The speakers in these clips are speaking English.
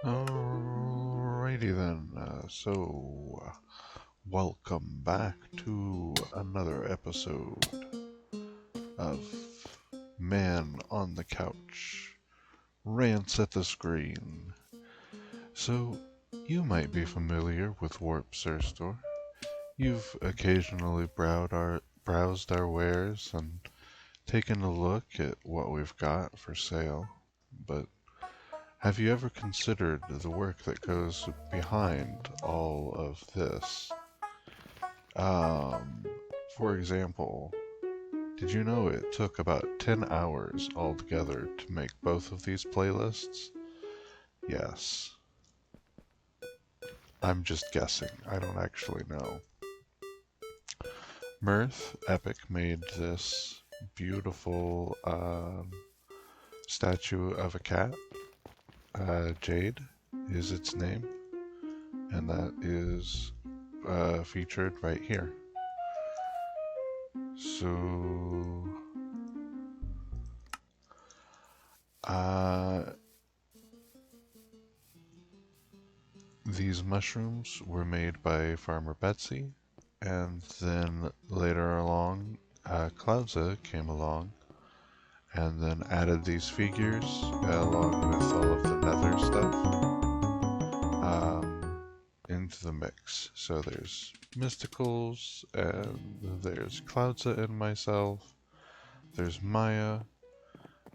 Alrighty then. Welcome back to another episode of Man on the Couch Rants at the Screen. So, you might be familiar with Warp Store. You've occasionally browsed our wares and taken a look at what we've got for sale, but have you ever considered the work that goes behind all of this? Um, for example, did you know it took about 10 hours altogether to make both of these playlists? Yes. I'm just guessing. I don't actually know. Mirth Epic made this beautiful statue of a cat. Jade is its name, and that is featured right here. So, uh, these mushrooms were made by Farmer Betsy, and then later along, Cloudza came along and then added these figures along with all of the nether stuff into the mix. So there's Mysticals, and there's Cloudza and myself, there's Maya,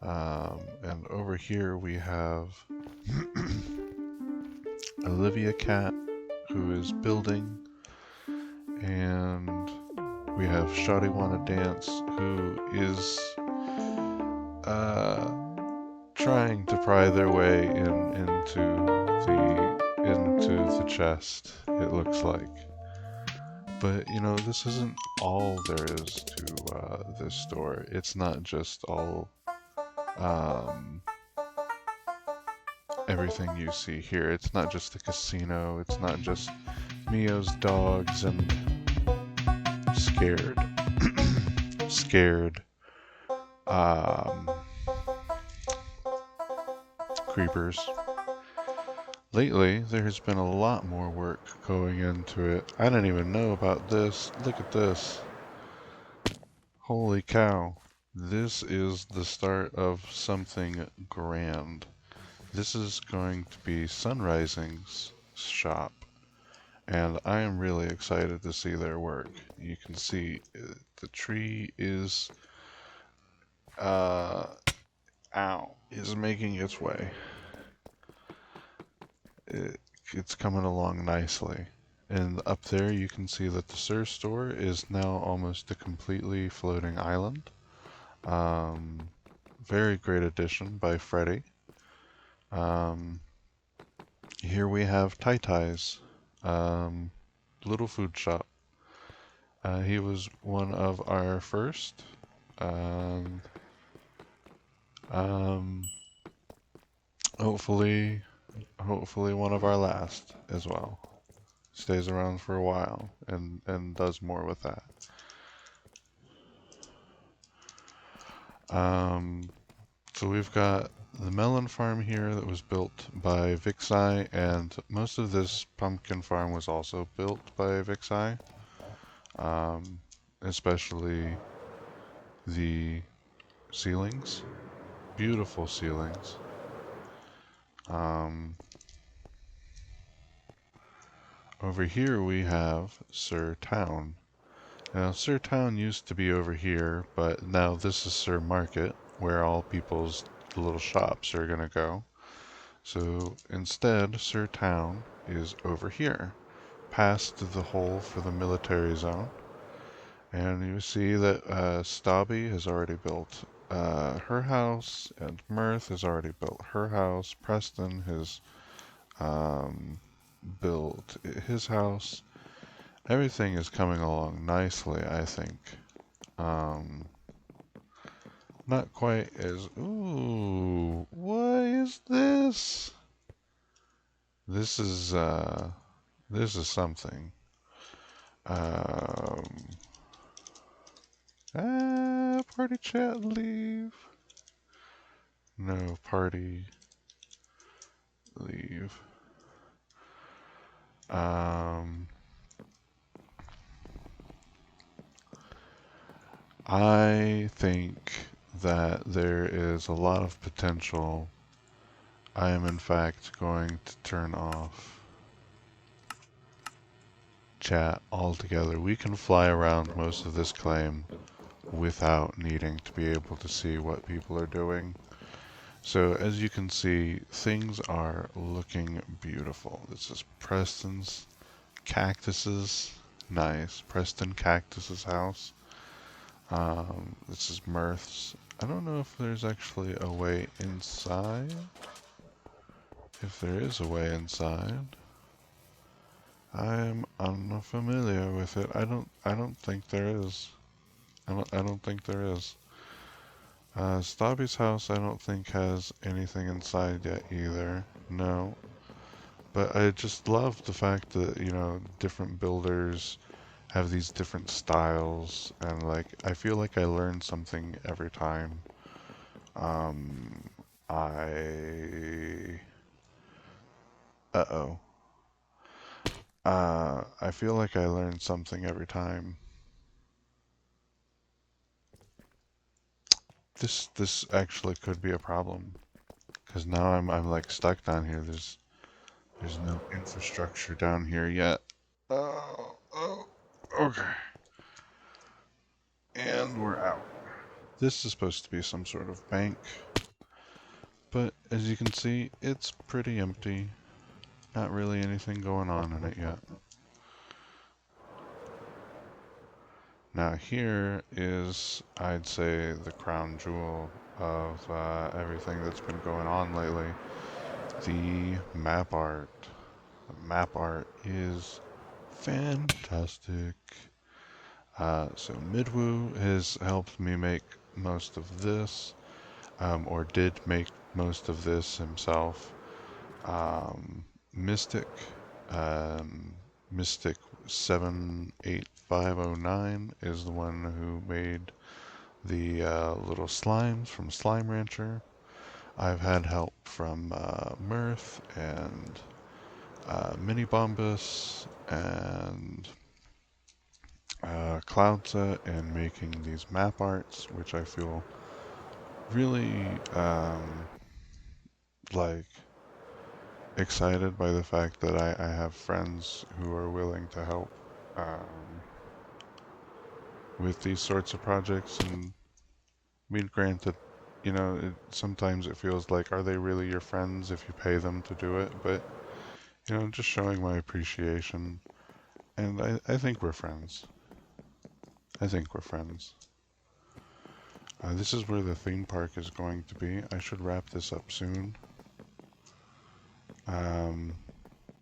and over here we have Olivia Cat, who is building, and we have Shoddy Wanna Dance, who is trying to pry their way into the chest, it looks like. But you know, this isn't all there is to this store. It's not just all um, everything you see here. It's not just the casino. It's not just Mio's dogs and scared, scared um, creepers. Lately, there has been a lot more work going into it. I didn't even know about this. Look at this. Holy cow. This is the start of something grand. This is going to be Sunrising's shop, and I am really excited to see their work. You can see the tree is, uh, is making its way. It, it's coming along nicely. And up there you can see that the Sir store is now almost a completely floating island. Um, Very great addition by Freddy. Um, Here we have Tai Tai's little food shop. He was one of our first. Um, um, hopefully, hopefully one of our last as well. Stays around for a while and does more with that. Um, so we've got the melon farm here that was built by Vixi, and most of this pumpkin farm was also built by Vixi, um, especially the ceilings. Beautiful ceilings. Um, Over here we have Sir Town. Now, Sir Town used to be over here, but now this is Sir Market, where all people's little shops are gonna go. So instead, Sir Town is over here, past the hole for the military zone. And you see that Stabby has already built her house, and Mirth has already built her house. Preston has um, built his house. Everything is coming along nicely, I think. Um, Not quite as... Ooh, what is this? This is, this is something. Um, Party chat leave. No, party. leave. Um, I think that there is a lot of potential. I am in fact going to turn off chat altogether. We can fly around most of this claim without needing to be able to see what people are doing. So as you can see, things are looking beautiful. This is Preston's Cactus's. Nice. Preston Cactus's house. This is Mirth's. I don't know if there's actually a way inside. If there is a way inside. I'm unfamiliar with it. I don't think there is. I don't think there is. Stabby's house I don't think has anything inside yet either. No. But I just love the fact that, different builders have these different styles, and like I feel like I learn something every time. Um, I uh-oh. I feel like I learn something every time. This actually could be a problem because now I'm like stuck down here. There's no infrastructure down here yet. Oh, okay. And we're out. This is supposed to be some sort of bank, but as you can see, it's pretty empty. Not really anything going on in it yet. Now here is, I'd say, the crown jewel of everything that's been going on lately. The map art. The map art is fantastic. So Midwoo has helped me make most of this, or did make most of this himself. Mystic, Mystic 78509 is the one who made the little slimes from Slime Rancher. I've had help from Mirth and Mini Bombus and Cloudset in making these map arts, which I feel really like excited by the fact that I have friends who are willing to help um, with these sorts of projects. And I mean, granted, sometimes it feels like, are they really your friends if you pay them to do it? But, just showing my appreciation. And I think we're friends. I think we're friends. This is where the theme park is going to be. I should wrap this up soon.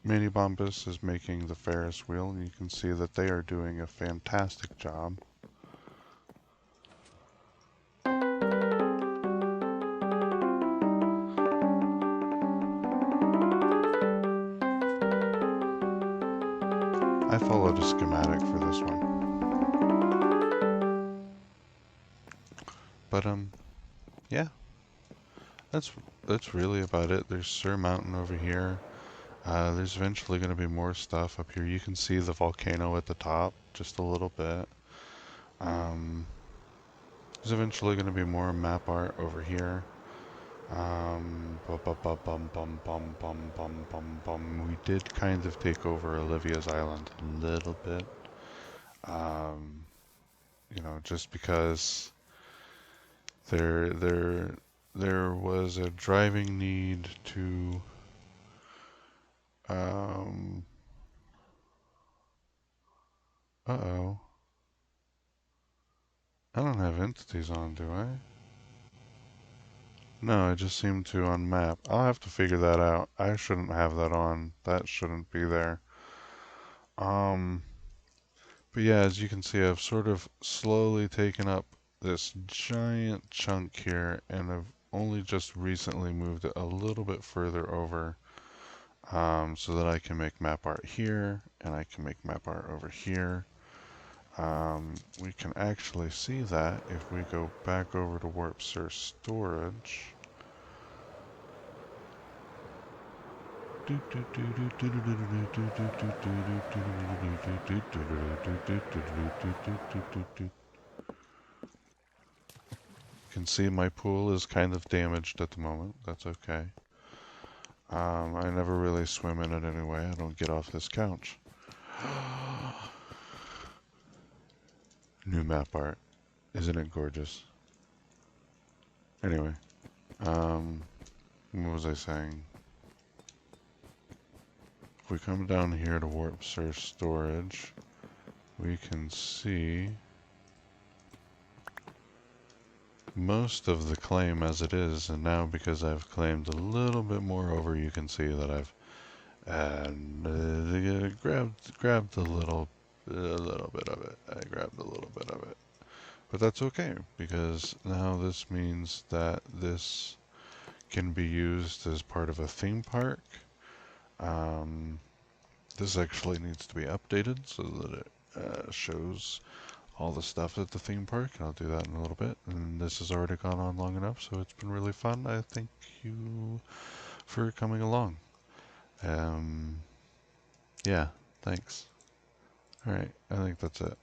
Mini Bombus is making the Ferris wheel, and you can see that they are doing a fantastic job. I followed a schematic for this one. But, yeah. That's really about it. There's Sur Mountain over here. There's eventually going to be more stuff up here. You can see the volcano at the top, just a little bit. There's eventually going to be more map art over here. We did kind of take over Olivia's Island a little bit. Just because there was a driving need to uh-oh. I don't have entities on, do I? No, I just seem to on map. I'll have to figure that out. I shouldn't have that on. That shouldn't be there. But yeah, as you can see, I've sort of slowly taken up this giant chunk here, and I've only just recently moved it a little bit further over, so that I can make map art here, and I can make map art over here. We can actually see that if we go back over to Warp Sur Storage. Can see my pool is kind of damaged at the moment. That's okay. I never really swim in it anyway. I don't get off this couch. New map art. Isn't it gorgeous? Anyway, what was I saying? If we come down here to warp source storage, we can see most of the claim as it is, and now because I've claimed a little bit more over, you can see that I've grabbed a little bit of it. I grabbed a little bit of it. But that's okay, because now this means that this can be used as part of a theme park. This actually needs to be updated so that it shows all the stuff at the theme park. I'll do that in a little bit. And this has already gone on long enough, so it's been really fun. I thank you for coming along. Yeah, thanks. Alright, I think that's it.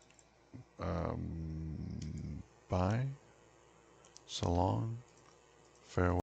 Bye. So long. Farewell.